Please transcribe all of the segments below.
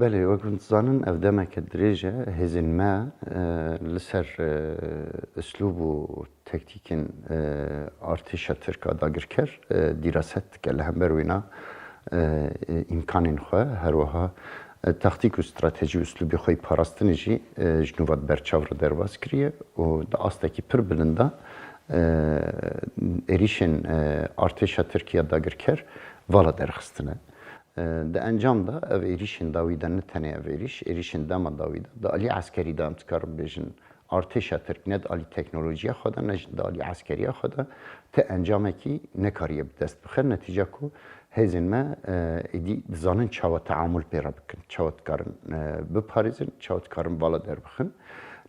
بله وكنت ظانن أفدامك الدريجة هزن ما لسر أسلوب و تكتيك ارتشا تركا داگر كر دراسات كالهم بروينا إمكان خواه هروها تاکتیک و استراتژی و اسلوبی خوی پاراستنیجی جنوبات برچاور درواز کریه و دا آستکی پر بلنده ایریشن ارتشا ترکیه داگر کر والا درخستنه. ده انجام دا او ایریشن داویده نه تنه او ایریشن دام داویده دا علی عسکری دام تکارم بیشن ارتشا ترک ند علی تکنولوژی خدا نج دا علی عسکری خدا تا انجام کی نکاریه بدست بخیر نتیجه کو هزین ما ایدی زانن چاو تعامل پیرا بکن چاو کارن بپاریزن چاو کارن بالا در بخن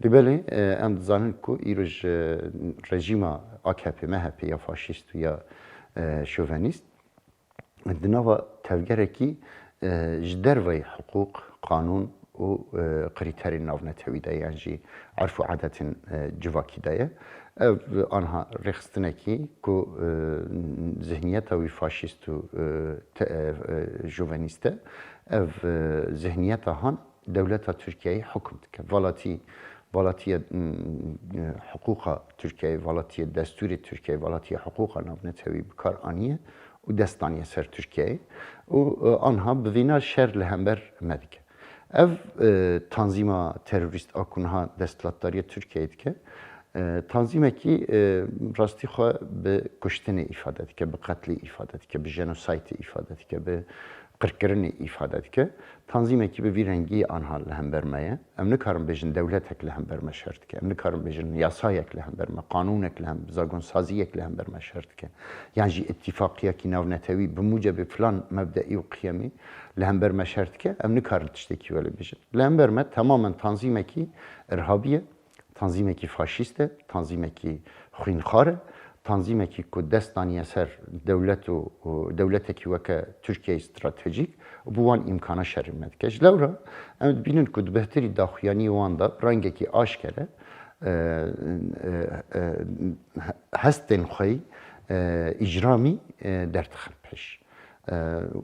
لبلی ام زانن کو ایروج رژیم AKP MHP یا فاشیست یا شوونیست دنوا تفجركي جدر وي حقوق قانون و قريتاري نافنا تويدا يعني عرفوا عادة جواكي دايا آنها رخصتنكي كو ذهنيتا وي فاشيستو جوفانيستا اف ذهنيتا هان دولتا تركيا حكمتك فالاتي حقوق تركيا فالاتي دستور تركيا فالاتي حقوق نافنا توي بكار آنيه و دستانیه سر ترکیه و آنها بوینا شر لهمبر مدیکه. اف تنظیم تروریست آکنها دستلاتداری ترکیه که تنظیمی که راستی خواه به کشتن ifade که به قتل ifade که به جنوساید ifade که به قرقرن ifade که تنظیمی که به ویرنگی آنها لهمبر میه ام نکارم بیشن دولتک لهمبر مشرد که ام نکارم بیشن یاسایک لهمبر ما قانونک لهم زاگون سازیک لهمبر مشرد که یعنی اتفاقیه کی ناو نتوی بموجب فلان مبدئی و قیمی لهمبر مشرد که ام نکارم تشتکی ولی بیشن لهمبر ما تماما تنظیمی که ارهابیه تنظیمی که فاشیسته تنظیمی که خوینخواره تنظیمی که دستانی سر دولتی که وک ترکیه استراتژیک بوان امکانات شرمت کش لورا ام بینن که بهتری داخیانی وان دا رنگی که آشکره هستن خی اجرامی در تخمپش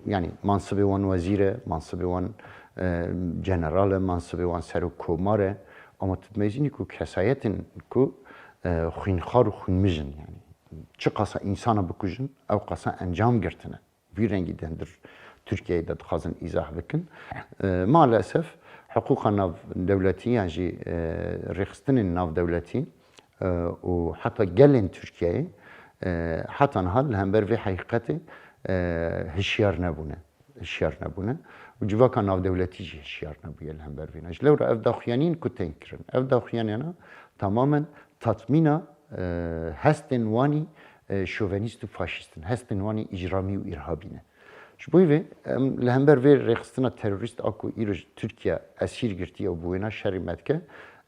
یعنی منصب وان وزیره منصب وان جنرال منصب وان سرو کوماره اما تدمیزینی که کسایتن که خوینخوار و خونمجن یعنی چه قصه انسان بکوژن او قصه انجام گرتنه وی رنگی دندر ترکیه داد خازن ایزاح بکن مالاسف حقوق ناف دولتی یعنی رخصتن ناف دولتی و حتی گلن ترکیه حتی نهال هم بر وی حقیقت هشیار نبونه و جواکا ناف دولتی جی هشیار نبویه هم بر وی نج لورا اف داخیانین کتن کرن اف داخیانینا تماما تطمینا هستن وانی شوونیست و فاشیستن هستن وانی اجرامی و ارهابینه شبوی لهمبر وی رخصتنا تروریست آکو ایروج ترکیه اسیر گرتی و بوینا شریمت که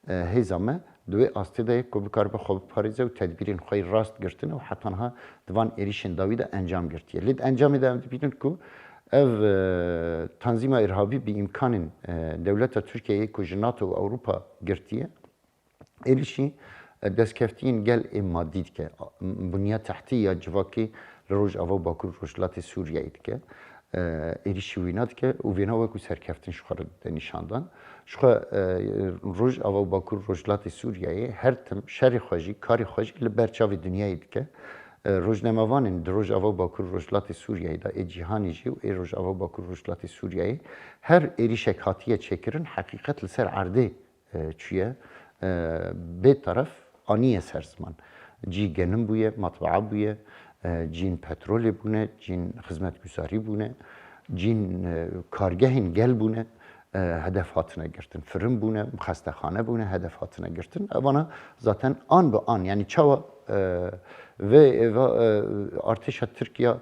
هیزامه دوی آستیده که بکار به خوب پاریزه و تدبیرین خوی راست گرتنه و حتی ها دوان ایریشن داویده انجام گرتیه لید انجام ده بینن که ev tanzima irhabi bir imkanın devleta Türkiye'yi ku NATO ve Avrupa girtiye erişi destkeftiyên gel ê madî dike bunya tehtî ya civakî li roj ava Bakur Rojhilatê Sûriyeyê dike êrişî wîna dike û vêna wekû serkeftin ji xwe re dide nîşandan ji xwe roj ava Bakur Rojhilatê Sûriyeyê her tim şerê xwe jî karê xwe jî li ber çavê dunyayê dike rojnemavanên di roj ava Bakur Rojhilatê Sûriyeyê de ê cîhanê jî û ê roj ava Bakur Rojhilatê Sûriyeyê her êrişek hatiye çêkirin heqîqet li ser erdê çûye bê taraf aniye ser ziman cî genim bûye matbaa bûye cîn petrolê bûne cîn xizmetguzarî bûne cîn kargehên gel bûne hedef hatine girtin firin bûne xestexane bûne hedef hatine girtin evana zaten an bi an yani çawa ve artêşa Tirkiya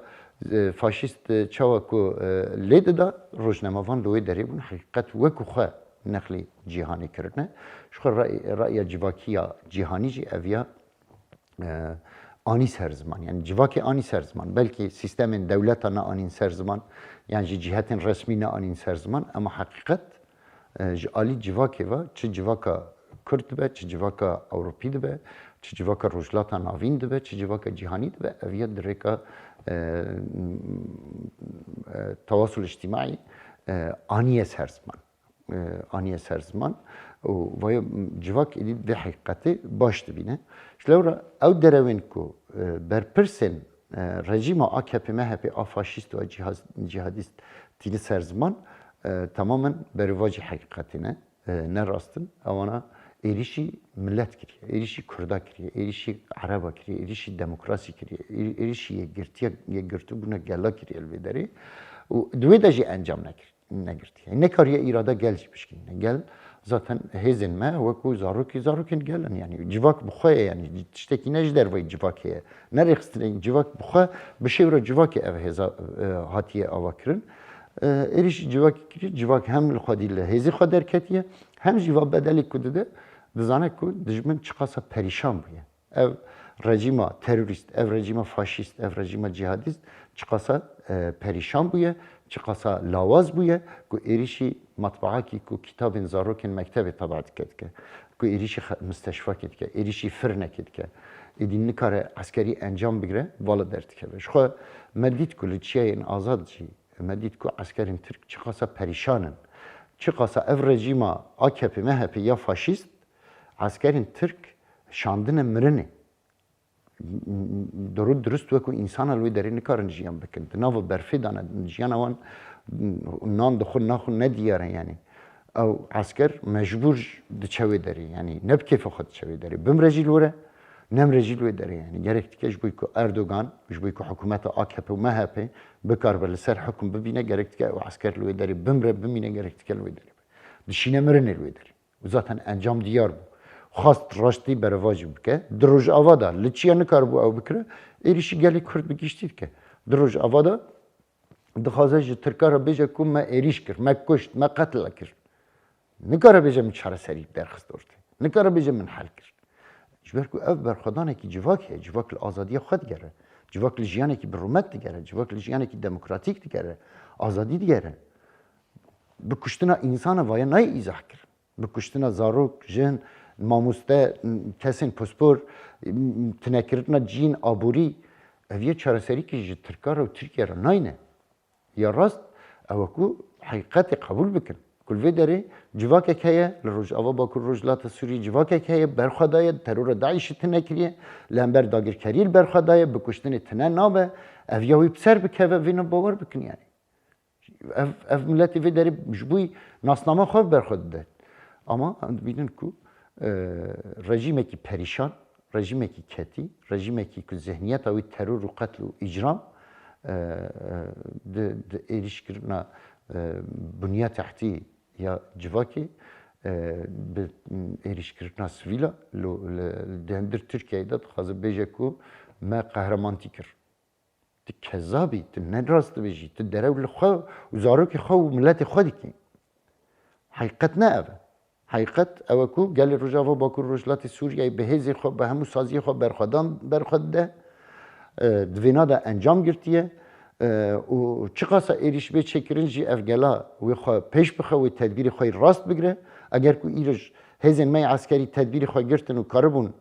faşîst çawa ku lê dida rojnemavan li wê derê bûn heqîqet wekû xwe nexlî cîhanê kirine ji xwe ra'ya civakiya cîhanî jî ev ya anî ser ziman yani civakê anî ser ziman belkî sîstemên dewleta ne anîn ser ziman yani ji cîhetên resmî ne anîn ser ziman ama heqîqet ji alî civakê ve çi civaka Kurd dibe çi civaka Ewropî dibe çi civaka rojhilata navîn dibe çi civaka cîhanî dibe ev ya di rêka tewasul îctimai aniye ser ziman آنیه سر زمان و ویا جواک ایدید به حقیقتی باش دبینه شلورا او دروین کو برپرسن رژیم AKP MHP فاشیست و جهادیست تیلی سر زمان tamamen berivacı hakikatine ne rastın avana erişi millet kiriye, erişi Kurda kiriye, erişi Araba kiriye, erişi demokrasi kiriye, erişi ye girti buna gella kiriye elvederi. Dve de encam ne girti. Ne kariye irada gelmiş ki ne gel zaten hezin me ve ku zarukin gelen yani civak bukhaya yani tişteki nejder ve civakiye. Ne rekstrin civak bukha bir şey var civaki ev heza hatiye avakirin. ایریش جوک کی جوک هم الخادیله هزی خادر کتیه هم جوا بدلی کده دزانه کود دجمن چقاسا پریشان بوده ev rejima terörist ev rejima faşist ev rejima cihadist çiqasa perişan buye çiqasa lavaz buye ku erişi matbaa ki ku kitabın zarokin mektebi tabat ketke ku erişi müsteşfa ketke erişi firne ketke edinli kare askeri encam bigre vala dertke ve şu medit kulçiyeyin azadci medit ku askerin Türk çiqasa perişanın çiqasa ev rejima AKP MHP ya faşist askerin Türk şandine mirini درود درست وکو انسان الوی داری نکارن جیان بکن ناو برفی دانه جیان آوان نان دخول ناخون ندیاره یعنی او عسكر مجبور دچوی داری یعنی نب کیف خود دچوی داری بم رجیل وره نم رجیل وی داری یعنی گرک تکش بوی کو اردوغان بوی کو حکومت AKP و MHP بکار بر سر حکم ببینه گرک تک او عسكر لوی داری بم رب ببینه گرک تک لوی داری دشینه مرن لوی داری و zaten انجام دیار بو خواست راشتی برواج بکه دروج آوادا لچیا نکار بو او بکره ایریشی گلی کرد بگیشتید که دروج آوادا دخوازه جه ترکار بیجه که ما ایریش کرد ما کشت ما قتل کرد نکار بیجه من چاره سریع درخست دورتی نکار بیجه من حل کرد جبر که او برخدانه که جواکه جواک الازادی خود گره جواک الجیانه که برومت دیگره جواک الجیانه که دموکراتیک دیگره آزادی دیگره بکشتنا انسان وای نای ایزاح کرد بکشتنا زاروک جن ماموسته کسین پاسپور تنکردن جین آبوری اویه چارەسەری که جه ترکار و ترکیه را ناینه یا راست او کو حقیقت قبول بکن کل وی داره جواکه که لروج آوا با کل رجلات سوری جواکه که برخوادای ترور داعش تنکریه لنبر داگر کریل برخوادای بکشتن تنه نابه اویه وی بسر بکه و وینو باور بکن یعنی اف ملتی وی داره جبوی ناسنامه خواه برخواد ده اما بیدن کو رژیمی که پریشان، رژیمی که کتی، رژیمی که ذهنیت اوی ترور و قتل و اجرام د ایریش کردن بنیاد تحتی یا جواکی به ایریش کردن سویلا در ترکیه داد خواهد بیجه کو ما قهرمانتی کرد. تی کذابی، تی ندراست بیجی، تی درول خواه و زاروکی خواه و ملت خودی کی. حقیقت نه اوه. حقیقت اوکو گل رجاوا باکور رجلات سوریه به هزی خو به همو سازی خو برخود ده دوینا ده انجام گرتیه و چقاسا ایریش به چکرنجی افگلا و خو پیش بخو و تدبیر خوی راست بگیره اگر کو ایرج هزین می عسکری تدبیر خو گرتن و کاربون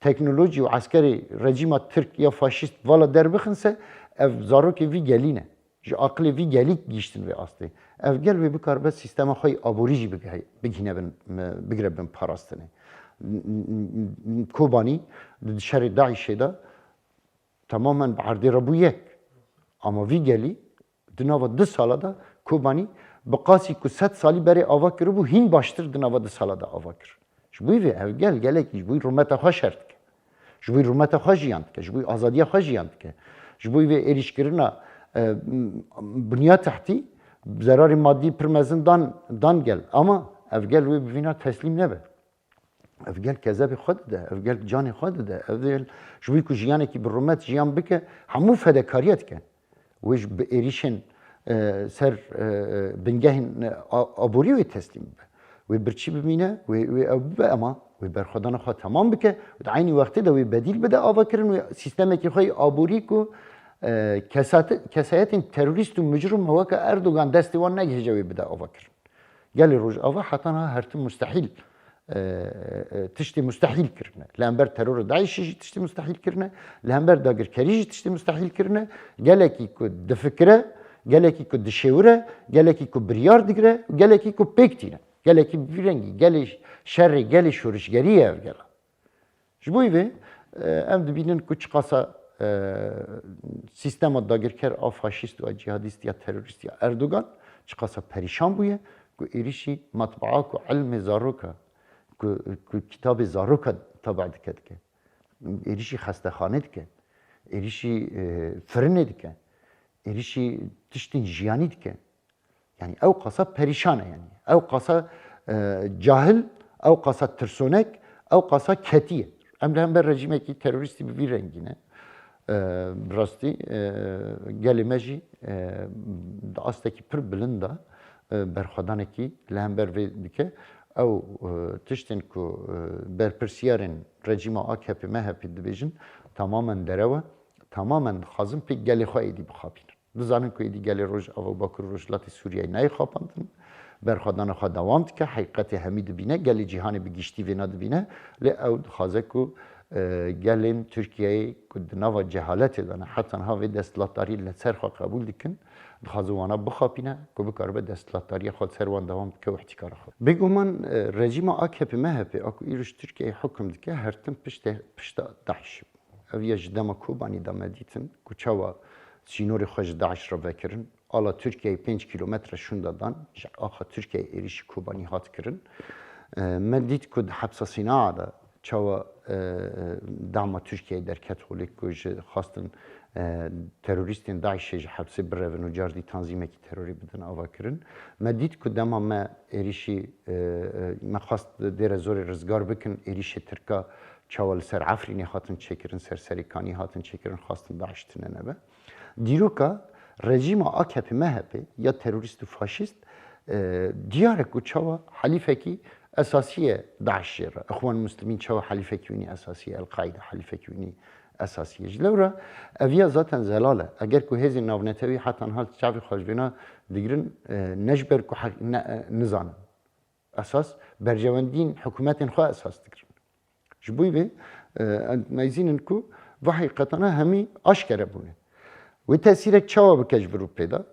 تکنولوژی و عسکری رژیم ترک یا فاشیست والا در بخنسه اف زاروک وی گلینه جو عقل وی گلی گیشتن و آسته افگل وی بکار بس سیستم خواهی آبوریجی بگینه بگیره بین پاراستنه کوبانی شر داعشه دا تماما بعرض ربو یک اما وی گلی دنوا 2 ساله دا کوبانی بقاسی که 100 سالی برای آوا کرد بو هین باشتر دنوا 2 ساله دا آوا کرد جبوی وی افگل گلکی جبوی رومت خواه شرط که جبوی رومت خواه جیاند که جبوی آزادی خواه جیاند که جبوی وی ایریش کرنا بنیاد تحتی ضرر مادی پرمزن دان گل اما افگل وی ببینا تسلیم نبه افگل کذاب خود ده افگل جان خود ده افگل جوی کو جیانی کی برومت جیان بکه همو فداکاریت که ویش به ایریشن سر بنگهن آبوری وی تسلیم به وی برچی ببینه وی اما وی برخودان خود تمام بکه و عینی وقتی ده وی بدیل بده آوا کرن و سیستمی که خواهی آبوری کو کسایت تروریست و مجرم هوا که اردوغان دستیوان نگه جوی بده آوا کرن گلی روز آوا حتی هرتم مستحیل تشتی مستحیل کرنه لامبر ترور داعش تشتی مستحیل کرنه لامبر داگر کریج تشتی مستحیل کرنه گلی که دفکره gelekî ku dişêwire, gelekî ku biryar digire, gelekî ku pêk tîne. Gelekî bi vî rengî, gelê şerê, gelê şorişgeriyê ev gela. Ji bo vê em dibînin ku çi qasa sistema dagirker a faşîst û a cihadîst ya terorîst ya Erdogan çi qasa perîşan bûye ku êrişî matbaa ku ilmê zaroka ku kitabê zaroka taba dike dike. Êrişî xestexane dike. Êrişî firinê dike. Êrişî tiştên jiyanî dike. Yani ew qasa perîşan e yani. Ew qasa cahil, ew qasa tirsonek, ew qasa ketiye. Em li hember rejimekî terorîstî bi vî rengî ne. Rastî gelê me jî di astekî pir bilind da berxwedanekî li hember vê dike. Ew tiştên ku berpirsiyarên rejîma AKP MHP dibêjin tamamen derewe, tamamen dixwazin pêk gelê xwe êdî bixapînin. Dizanin ku êdî gelê Rojava Bakur Rojhilatê Sûriyeyê nayê xapandin. Berxwedana xwe dewam dike, heqîqetê hemî dibîne, gelê cîhanê bi giştî vê nedibîne. Lê ew dixwaze ku gelên Tirkiyeyê ku di nava cehaletê de ne heta niha vê desthilatdarî li ser xwe qebûl dikin, dixwaze wana bixapîne ku bikaribe desthilatdariya xwe ser wan dewam dike û ihtikara xwe. Bêguman rejîma AKP MHP a ku îroj Tirkiyeyê hukm dike her tim pişta Daişê bû. Ev ya ji dema Kobanî de me dîtin ku çawa sînorê xwe ji Daeş re vekirin. Ala Tirkiyeyê 5 kilometre şunda dan ji axa Tirkiyeyê êrişî Kobanî hat kirin. Me dît ku di hepsa Sînaa de çawa dama Tirkiyeyê derket holê ku ji xastin terorîstên Daişê ji hepsê birevin û car dî tanzîmekî terorî bidin ava kirin. Me dît ku dema me êrişî me xwast dêre zorê rizgar bikin êrişê Tirka çawa li ser Efrînê hatin çêkirin, Serserîkanî hatin çêkirin, xwastin Daeş tune nebe. Dîroka rejîma AKP MHP ya terorîst û faşîst diyar e ku çawa helîfekî esasî ye Daişê re. Ixwan Müslîmîn çawa helîfekî wînî esasî ye, El-Qaîde helîfekî wînî esasî ye. Ji lewra ev ya zaten zelal e. Eger ku hêzên navnetewî heta niha çavê xwe ji vêna digirin ne ji ber ku nizanin. Esas bercewendîn hikûmetên xwe esas digirin. Ji bo vê mezînin ku ve heqîqetana hemî aşkere bûne. Wê tesîrek çawa bike ji Ewropê de?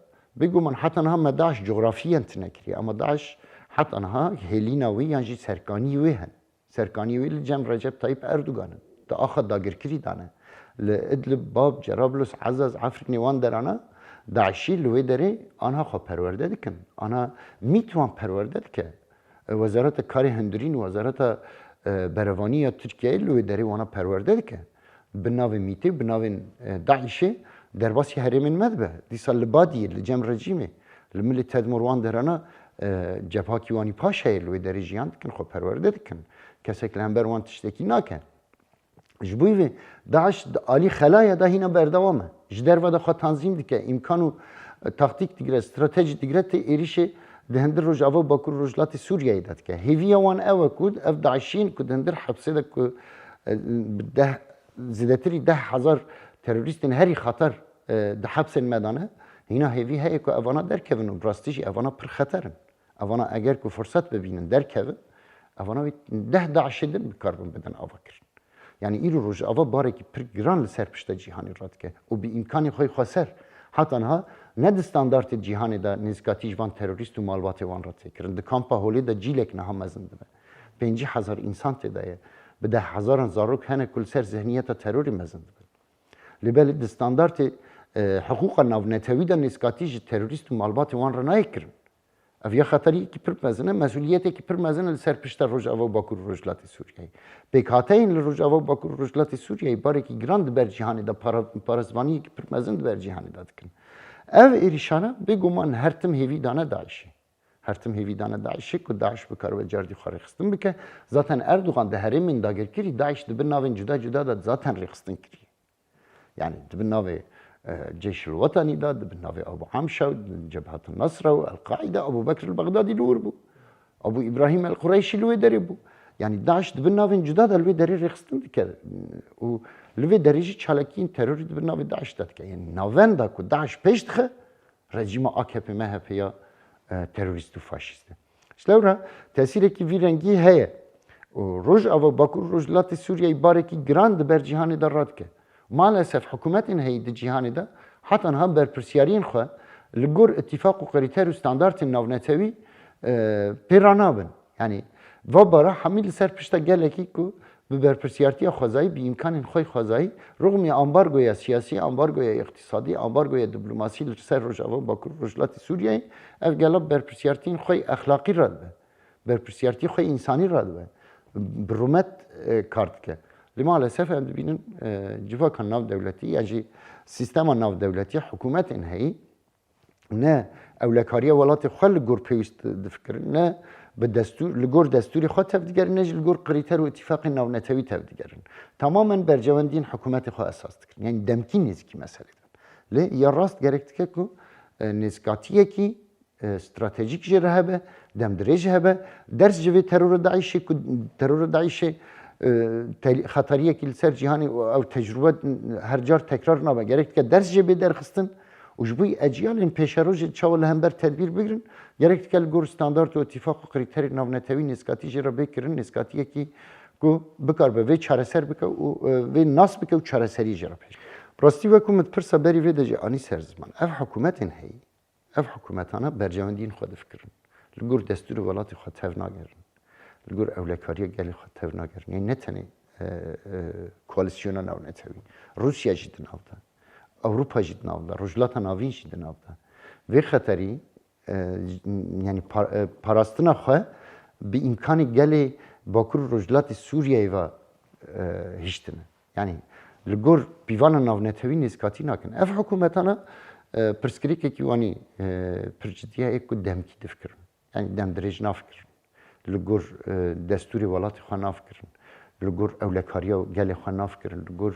Bêguman heta niha me Daeş coğrafiyen tune kiriye ama Daeş heta niha hêlîna wê yan jî serkanî wê hen. Serkanî wê li cem Recep Tayyip Erdogan'ın. Di axa dagirkirî dane. Li Idlib, Bab, Cerablus, Ezaz, Efrînê wan derana Daişî li wê derê anha xwe perwerde dikin. Ana mît wan perwerde dike. Wezareta Karê Hundirîn û Wezareta Berevanî ya Tirkiyeyê li wê derê wana perwerde dike. Bi navê mîtê, bi navên Daişê derbasî herêmên me dibe. Dîsa li Badiyê, li cem rejîmê, li milê Tedmur wan derana cephakî wanî paşayê li wê derê jiyan dikin, xwe perwerde dikin. Kesek li hember wan tiştekî nake. Ji bo vê Daeş di alî xelaya da hîna berdewam e. Ji derve de xwe tanzîm dike, îmkan û taktîk digire, stratejî digire tê êrişê di hindir Rojava Bakur Rojhilatê Sûriyeyê de dike. Hêviya wan ew e ku ev Daişîn ku di hindir hepsê de ku zêdetirî 10,000 terorîstên herî xeter di hepsên me dane, hîna hêvî heye ku evana derkevin û rastî jî evana pir xeterin. Evana eger ku fursat bibînin derkevin, evana wê 10 Daişê din bikarbin bidin ava kirin. Yani îro Rojava barekî pir giran li ser pişta cîhanê radike û bi îmkanê xwe xweser. Heta niha ne di standartê cîhanê de nêzîkatî ji van terorîst û malbatê wan re têkirin. Di kampa holê de cîlek niha mezin dibe. 50,000 însan tê de ye. Bi 10,000 zarok hene ku li ser zihniyeta terorî mezin dibe. Lêbelê di standartê hiqûqa navnetewî de nêzîkatî ji terorîst û malbatê wan re nayê kirin. Ev ya xeteriyekî pir mezin e, mesuliyetekî pir mezin e li ser pişta Rojava Bakur Rojhilatê Sûriyeyê. Pêkhateyên li Rojava Bakur Rojhilatê Sûriyeyê barekî giran di ber cîhanê de parasvaniyekî pir mezin di ber cîhanê de dikin. Ev êrîşana bêguman her tim hêvî dane Daişê. Her tim hêvî dane Daişê ku Daeş bikaribe cardî xwe rêxistin bike. Zaten Erdogan di herêmên dagirkirî Daeş di bin navên cuda cuda de zaten rêxistin kiriye. Yani di bin navê Ceyşul Vatanî da, di bin navê Abu Hamşa, Cebhat-ı Nasra û El-Qaîde, Abu Bekr el-Baghdadî li wir bû. Abu İbrahim el-Qureyşî li wê derê bû. Yani Daeş di bin navên cuda de li wê derê rêxistin dike. Û li wê derê jî çalakiyên terorî di bin navê Daeş de dike. Yani navên da ku Daeş pêş dixe, rejîma AKP MHP ya terorîst û faşîst e. Ji lewra tesîrekî vî rengî heye. Rojava Bakur Rojhilatê Sûriyeyê barekî giran di ber cîhanê de radike. Maalesef hikûmetên heyî di cîhanê de heta niha berpirsyariyên xwe لگور اتفاق و قریتر و ستاندارت ناونتوی پیرانابن یعنی و برای حمیل سر پشت گلکی کو به برپرسیارتی خوازایی به امکان خوی خوازایی رغم امبارگوی سیاسی امبارگوی اقتصادی امبارگوی دیپلماسی سر روجاوا باکو رجلات سوریه اف گلاب برپرسیارتی خوی اخلاقی راد به برپرسیارتی خوی انسانی راد به برومت کارت که لما للاسف هم ببینن جواک ناو دولتی یعنی سیستم ناو دولتی حکومت انهایی نه اولکاری ولات خل گور پیوست دفکر نه به دستور لگور دستوری خود تفدیگرن نه لگور قریتر و اتفاق ناونتوی تفدیگرن تماما برجواندین حکومت خود اساس دکن یعنی دمکی نزکی مسئله دن لی یا راست گرفت که کو نزکاتیه کی استراتژیک جره به دم درج هبه درس جوی ترور داعش کو ترور داعش خطریه کی سر جهانی او تجربه هر جار تکرار نبا گرفت که درس جبی درخستن وجبوی اجیال این پیشروج چاول هم بر تدبیر بگیرن گرفت که الگور استاندارد و اتفاق و قریتر ناونتوی نزکاتی جرا بکرن نزکاتیه کی کو بکار به وی چاره سر بک و وی ناس بک و چاره سری جرا پیش راستی وکومت پرسا بری وی دجی آنی سر زمان اف حکومت هی اف حکومتانا برجواندین خود فکرن لگور دستور ولات خود تف ناگرن لگور اولکاری گلی خود تف ناگرن یعنی نتنی کوالسیون ناونتوی روسیا جد ناودا اوروپا جد ناودا رجلات ناوین جد ناودا وی خطری یعنی پاراستنا خو به امکانی گلی باکور رجلات سوریه و هشتنه یعنی لگور بیوان ناونتوی نزکاتی نکن اف حکومتانا پرسکری که کیوانی پرچتیه یک دمکی دفکرن یعنی دم درج نافکرن لگور دستوری ولات خو نافکرن لگور اولکاریا گل خو نافکرن لگور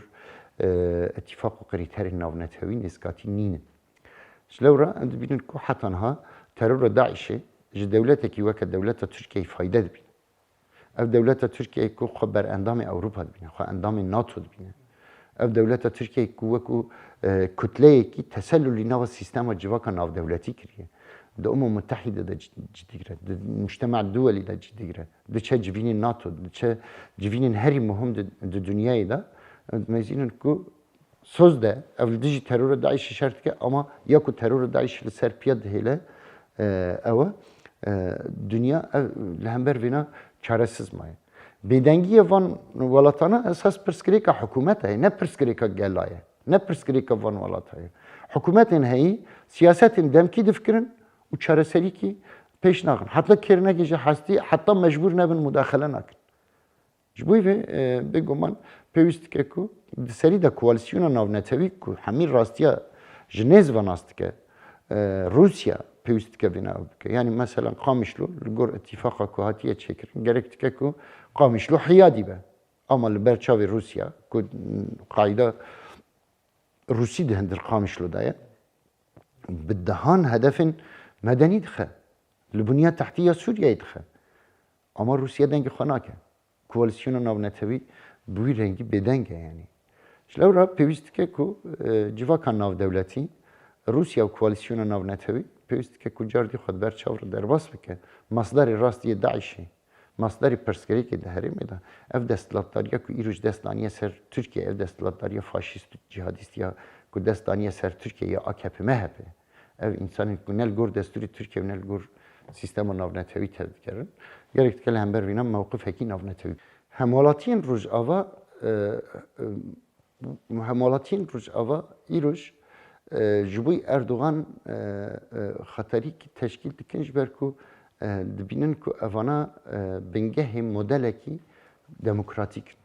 اتفاق و قریتر ناونتوی نزکاتی نینه شلورا اند بینن کو حتی ها ترور داعش ج دولت کی وک دولت ترکیه فایده بین اف دولت ترکیه کو خبر اندام اروپا بین خو اندام ناتو بین اف دولت ترکیه کو وکو کتله کی تسلل نو سیستم جواک ناو دولتی کریه ده متحده ده جدیگره ده مجتمع الدولي ده جدیگره ده چه جوین ناتو ده چه جوین هری مهم ده دنیای ده مزینن کو söz de evlidici terör daişi şart ki ama ya ku terör daişi ser piyad hele ava dünya lehember vina çaresiz may. Bedengiye van valatana esas perskrika hükümete ne perskrika gelaye ne perskrika van valataya. Hükümetin heyi siyasetin demki difkirin u çareseri ki peş nakın. Hatta kerine gece hasti hatta mecbur nebin müdahale nakın. جبوی بگمان پیوست که کو سری دا کوالسیون ناونتوی کو همین راستیا جنیز و ناست که روسیا پیوست که بنا که یعنی مثلا قامشلو لگور اتفاق کو هاتیه چکر گرفت که کو قامشلو حیادی به اما لبرچاوی روسیا کو قاعده روسی ده هندر قامشلو دایا بدهان هدف مدنی دخه لبنیه تحتیه سوریه دخه اما روسیا دنگ خناکه کوالسیون ناونتوی بوی رنگی بدنگه یعنی شلورا پیوست که کو جواکان ناو دولتی روسیا و کوالسیون ناونتوی پیوست که کو جاردی خود بر چاور درباس بکه مصدر راستی داعشی مصدر پرسکری که دهری میده اف دستلاتداریا کو ایروج دستانیه سر ترکیه اف دستلاتداریا فاشیست جهادیست یا کو دستانیه سر ترکیه یا AKP MHP ev insanın nel gor desturi Türkiye nel gor sistema navnetevi tedkirin gerek tkele hember vina mevqif heki navnetevi hemolatiyen rojava hemolatiyen rojava iruj jibuy Erdoğan xatari ki teşkil dikin jberku dibinin ku evana bengehi modeleki demokratik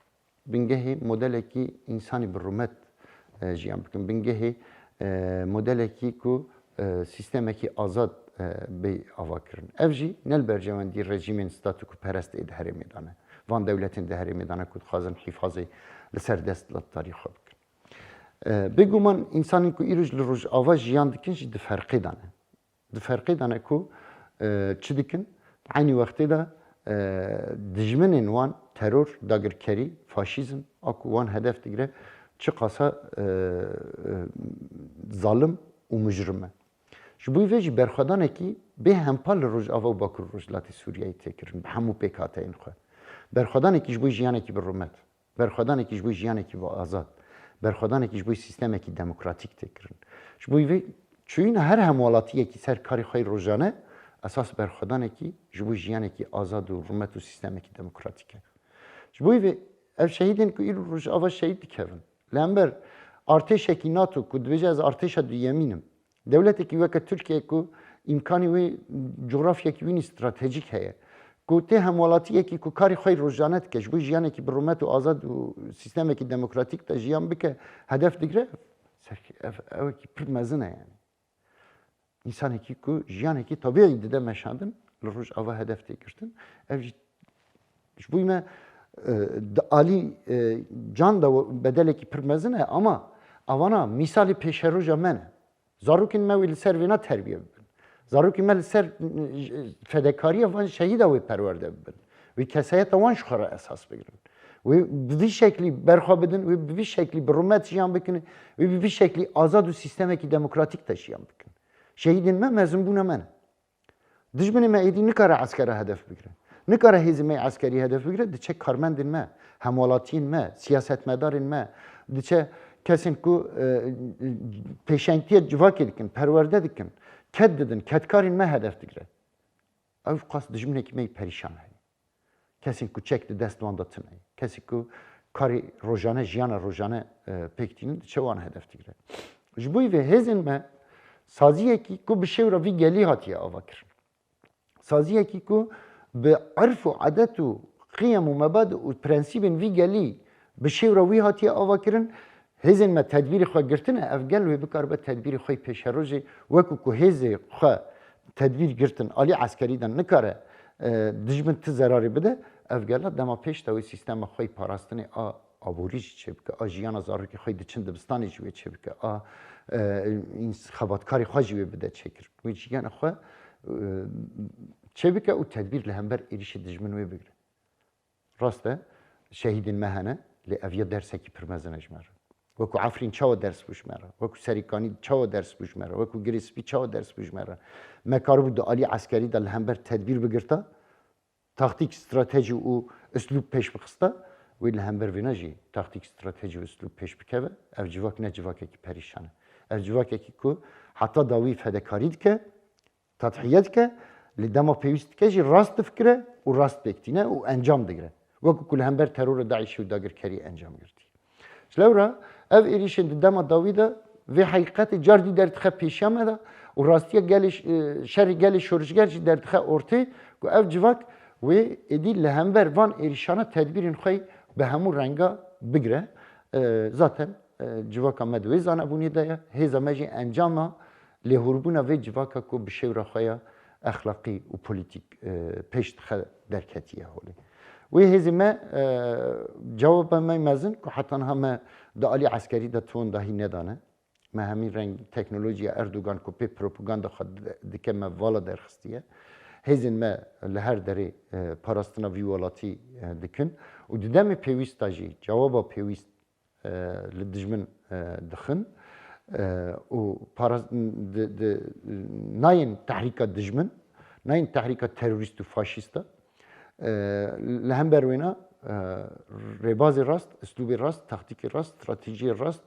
bengehi modeleki insani bir rumet jiyan bikin bengehi modeleki ku sistemeki azad bey avakirin. Evji nel bercevendi rejimin statüku perest ed her medane. Van devletin de her medane kud xazın hifazı leser destlatari xod bikin. Beguman insanın ku iruj li roj ava jiyan dikin ji di ferqi dane. Di ferqi dane ku çi dikin? Aynı vakti de dijminin wan terör, dagirkeri, faşizm aku wan hedef digre çi qasa zalim û mujrime. Ji bo vê jî berxwedanekî bê hempal li Rojava û Bakur Rojhilatê Sûriyeyê tê kirin bi hemû pêkhateyên xwe. Berxwedanekî ji bo jiyanekî bi rûmet, berxwedanekî ji bo jiyanekî bi azad, berxwedanekî ji bo sistemekî demokratîk tê kirin. Ji bo vê چون هر همولاتی کی سر کاری خیر روزانه اساس برخودانه کی جبو جیانه کی آزاد و رومت و سیستم کی دموکراتیکه جبوی و ev şehidin ku il Rojava şehit dikevin. Lember arteşa ki NATO ku dibêje ez arteşa du yemînim. Devletekî weke Türkiye ku imkanî wê coğrafyekî wînî stratejîk heye. Ku tê hemwelatiyekî ku karî xwe rojane dike ji bo jiyanekî bi rûmet û azad û sîstemekî demokratîk de jiyan bike hedef digire ev wekî pir mezin e yani. İnsanekî ku jiyanekî tabiî dide meşandin li Rojava hedef tê girtin. Ev jî ji bo me Ali can da bedelekî pir mezin e ama avana misali pêşeroja me ne. Zarokên me wê li ser vêna terbiye bibin. Zarokên me li ser fedekariya van şehîda wê perwerde bibin. Wê kesayeta wan ji xwe re esas bigirin. Wê bi vî şeklî berxwe bidin, wê bi vî şeklî bi rûmet jiyan bikin, wê bi vî şeklî azad û sîstemekî demokratîk de jiyan bikin. Şehîdên me mezînbûna me ne. Dijminê me êdî nikare eskera hedef bigire. Nikare hêzê me eskerî hedef bigire, diçe karmendên me, hemwelatiyên me, siyasetmedarên me, diçe kesên ku pêşengtiya civakê dikin, perwerde dikin, ket didin, ketkarên me hedef digire. Ev qas dijminekî me perîşan heye. Kesên ku çek di dest wan de tin heye. Kesê ku karê rojane, jiyana rojane pêk tînin, diçe wan hedef digire. Ji bo vê hêzên me saziyekî ku bi şêwra vî gelî hatiye ava kirin. Saziyekî ku bi irf û adet û qiyem û mebad û prensîbên vî gelî bi şêwra wî hatiye ava kirin, hêzên me tedbîrê xwe girtine, ev gel wê bikaribe tedbîrê xwe pêşerojê wekû ku hêzê xwe tedbîr girtin, alî eskerî de nikare dijmin ti zerarê bide, ev gela dema pêş de wê sîstema xwe parastinê a aborî jî çêbike, a jiyana zarokê xwe diçin dibistanê jî wê çêbike, a xebatkarê xwe jî wê bide çêkir. Wê jiyana xwe çêbike û tedbîr li hember êrişê dijmin wê bigire. Rast e şehîdên me hene lê ev ya dersekî pir mezin e ji me re. Wekû Efrîn çawa ders bû ji me re, wekû Serîkanî çawa ders bû ji me re, wekû Girêspî çawa ders bû ji me re. Me karibû di alî eskerî de li hember tedbîr bigirta, taktîk, stratejî û üslûb pêş bixista, wê li hember vêne jî taktîk, stratejî û üslûb pêş bikeve, ev civak ne civakekî perîşan e. Ev civakekî ku heta da wî fedekarî dike, tedhiye dike, li dema pêwîst dike jî rast difikire û rast pêktîne û encam digire. Wekû ku li hember terora Daişî û dagirkerî encam girtî. Ji lewra ev êrişên di dema dawî de vê heqîqetê car dî derdixe pêşiya me de û rastiya gelê şerê gelê şorijger jî derdixe ortê ku ev civak wê êdî li hember van êrişana tedbîrên xwe bi hemû renga bigire. Zaten civaka me di wê zanebûnê de ye, hêza me jî encama lêhûrbûna vê civaka ku bi şêwra xwe ya exlaqî û polîtîk pêş dixe derketiye holê. Wê hêzê me cewaba me mezin ku hetanha me di alî eskerî de ton dahî nedane. Me hemîn reng teknolojiya Erdogan ku pê propaganda xwe dike me vala derxistiye. Hêzên me li her derê parastina vî welatî dikin û di demê pêwîst de jî cewaba pêwîst li dijmin dixin û nayên tehrîka dijmin, nayên tehrîka terorîst û faşîst de li hember wêne rêbazê rast, üslûbê rast, taktîkê rast, stratejiyê rast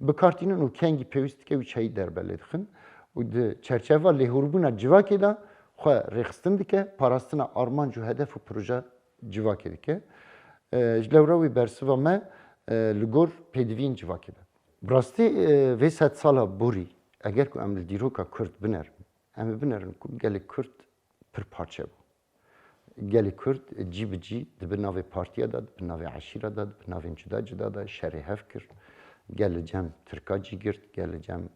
bikartînin û kengî pêwîst dike wî çayî derbelê dixin û di çerçeva lêhûrbûna civakê de xwe rêxistin dike, parastina armanc û hedef û proje civakê dike. Ji lewra wî bersiva me li gor pêdiviyên civakê de. Bi rastî vê sed sala borî eger ku em li dîroka Kurd binerin, em ê binerin ku gelê Kurd pir parçe bû. Gelê Kurd cî bi cî dibi navê partiya da, dibi navê eşîra da, dibi navên cuda cuda da şerê hev kir. Gel li cem Tirka cî girt, gel li cem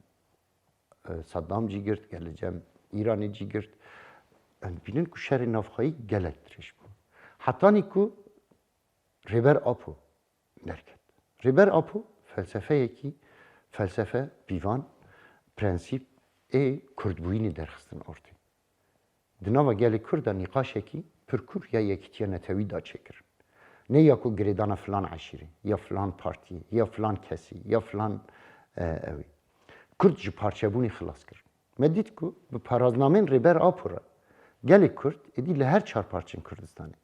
Saddam cî girt, gel li cem İranê cî girt. Em bînin ku şerê navxwayî gelek dirêj bû. Hetanî ku rêber Apo derket. Rêber Apo felsefeyekî, felsefe, pîvan, prensîp ê Kurdbûyînê derxistin ortê. Di nava gelê Kurd de nîqaşekî pirkur ya yekîtiya netewî da çêkirin. Ne ya ku girêdana filan eşîrê, ya filan partiyê, ya filan kesî, ya filan evî. Kurd ji parçebûnê xilas kirin. Me dît ku bi paraznamên rêber Apo re gelê Kurd êdî li her çarparçên Kurdistanê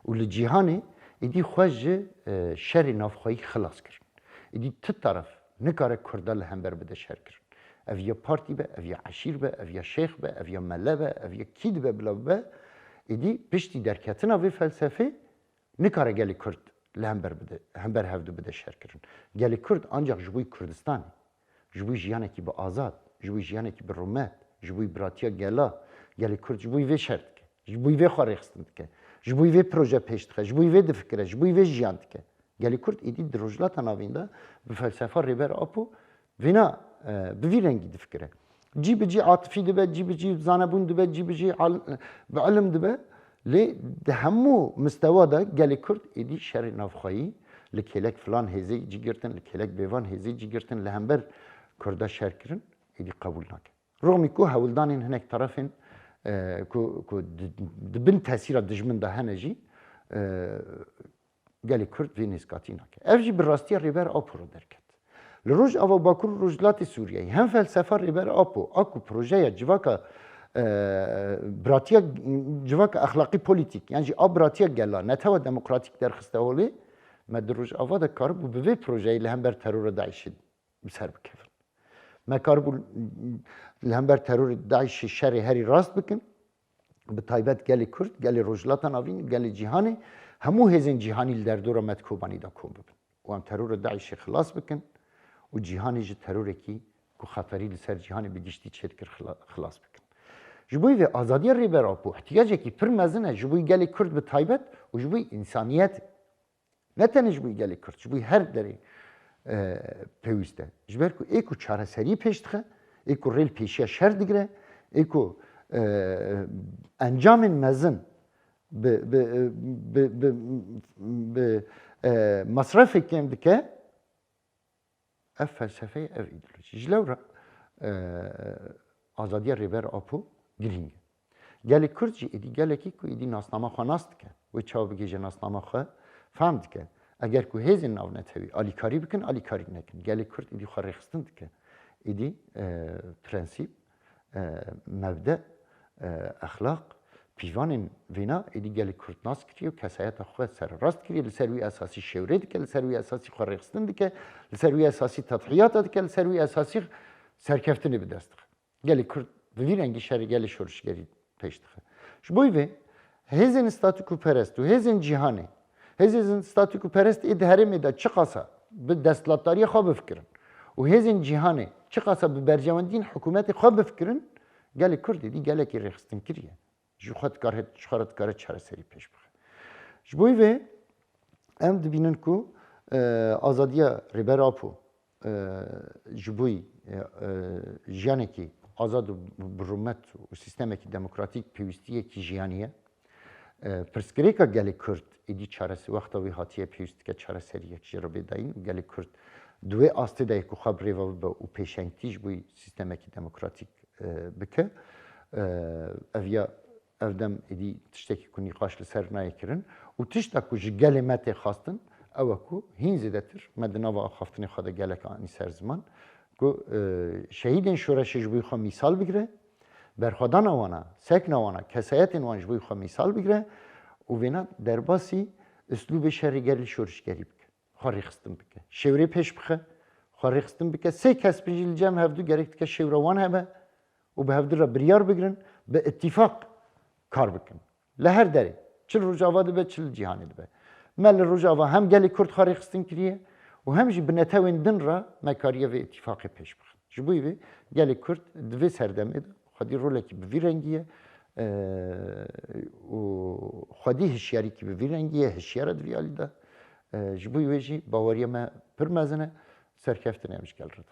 û li cîhanê êdî xwe ji şerê navxwayî xilas kirin. Êdî ti taraf nikare Kurda li hember bide şer kirin. ev ya partî be, ev ya eşîr be, ev ya şeyx be, ev ya melle be, ev ya kîd be bila be, êdî piştî derketina vê felsefê nikare gelê Kurd li hember hevdû bide şerkirin. Gelê Kurd ancak ji bo Kurdistanê, ji bo jiyanekî bi azad, ji bo jiyanekî bi rûmet, ji bo biratiya gela, gelê Kurd ji bo vê şer dike, ji bo vê xwe rêxistin dike, ji bo vê proje pêş dike, ji bo vê difikire, ji bo vê jiyan dike. Gelê Kurd êdî di rojhilata navîn de bi felsefa rêber apo vêna bi vî rengî difikire. Cî bi cî atifî dibe, cî bi cî zanebûn dibe, cî bi cî bi ilim dibe. Lê di hemû mistewa de gelê Kurd êdî şerê navxwayî li kêlek filan hêzê cî girtin, li kêlek bêvan hêzê cî girtin, li hember Kurda şerkirin êdî qebûl nake. Rûmî ku hewildanên hinek tarafên ku dibin tesîra dijmin de hene jî gelê Kurd vê nêzkatî nake. Ev jî bi rastiya rêber apo re derket. Li roj ava bakur rojhilatê Sûriyeyê hem felsefa rêber apo aku projeya civaka براتیا جواک اخلاقی پولیتیک یعنی آب براتیا گلا نتوا دموکراتیک درخسته ولی مدروج آوا ده کار بو به پروژه لهم بر ترور داعش بسر بکفن ما کار بو لهم بر ترور داعش شر هری راست بکن به تایبت گلی کرد گلی روجلاتان آوین گلی جهانی همو هزین جهانی در دور متکوبانی دا کوم بکن و هم ترور داعش خلاص بکن و جهانی ج ترور کی کو خطری لسر جهانی بگشتی چتکر خلاص بکن جبوی و آزادی ریبر آپو احتیاجی که پر مزنه جبوی گلی کرد به تایبت و جبوی انسانیت نه تنه جبوی گلی کرد جبوی هر دری پیوسته جبر کو ایکو چاره سری پیشتخه ایکو ریل پیشیا شر دیگره ایکو انجام مزن به مصرف کم دکه اف فلسفه اف ایدئولوژی جلورا آزادی ریبر آپو گرینگ. گلی کرد جی ایدی گلی کی کو ایدی ناسنامه خو ناست که و چاو بگیجه ناسنامه خو فهمد که اگر کو هزین ناو نتوی آلیکاری بکن آلیکاری نکن گلی کرد ایدی خو رخستند که ایدی پرنسیب مبدأ اخلاق پیوان وینا ایدی گلی کرد ناس کریو کسایت خو سر راست کریو لسروی اساسی شورید که لسروی اساسی خو رخستند که لسروی اساسی تضحیات که لسروی اساسی سرکفتنی بدست گلی کرد و وی رنگی شرگل شورشگری پیشتخه. شبوی و هزین ستاتیکو پرست و هزین جهانی هزین ستاتیکو پرست ادهره میده چه قصه به دستلاتاری خواب بفکرن و هزین جهانی چه قصه به برجواندین حکومت خواب بفکرن گلی کردی دی گلی کی رخستن کریه جو خود کارت شخارت کارت چهار سری پیش بخه. شبوی و ام دبینن کو آزادیا ریبر آپو جبوی جیانی کی آزاد و برومت و سیستمکی دموکراتیک پیوستیه کی جیانیه پرسکریکا گلی کرد ایدی چارسی وقتا وی هاتیه پیوست که چاره سری یک جربه داین گلی کرد دوی آسته دای کو خبری و پیشنگتیج بوی سیستمکی دموکراتیک بکه اویا افدم ایدی تشتکی کنی قاش لسر نای کرن و تشتکو جی گلی مت خواستن او کو هین زدتر مدنا و خافتنی خدا گلک آنی سر زمان کو شهیدین شورش جبوی خو مثال بگیره برخوادان وانا سکن وانا کسایت وان جبوی خو مثال بگیره و وینا درباسی اسلوب شرگری شورشگری بک خاری خستم بک شوری پیش بخه خاری خستم بک سه کس بجیل جم هفدو گرفت که شوروان همه و به هفدو را بریار بگیرن به اتفاق کار بکن لهر دری چل رجاوا دبه چل جهانی دبه مل رجاوا هم گلی کرد خاری خستن کریه و همجی بنتاوین دن را مکاریه و اتفاق پیش بخن. جبوی وی گلی کرد دوی سردمه ده خودی روله کی به رنگیه و خودی هشیاری کی به رنگیه هشیاره دوی آلی ده جبوی وی جی باوریه ما پر مزنه سرکفت نمیش گل رد.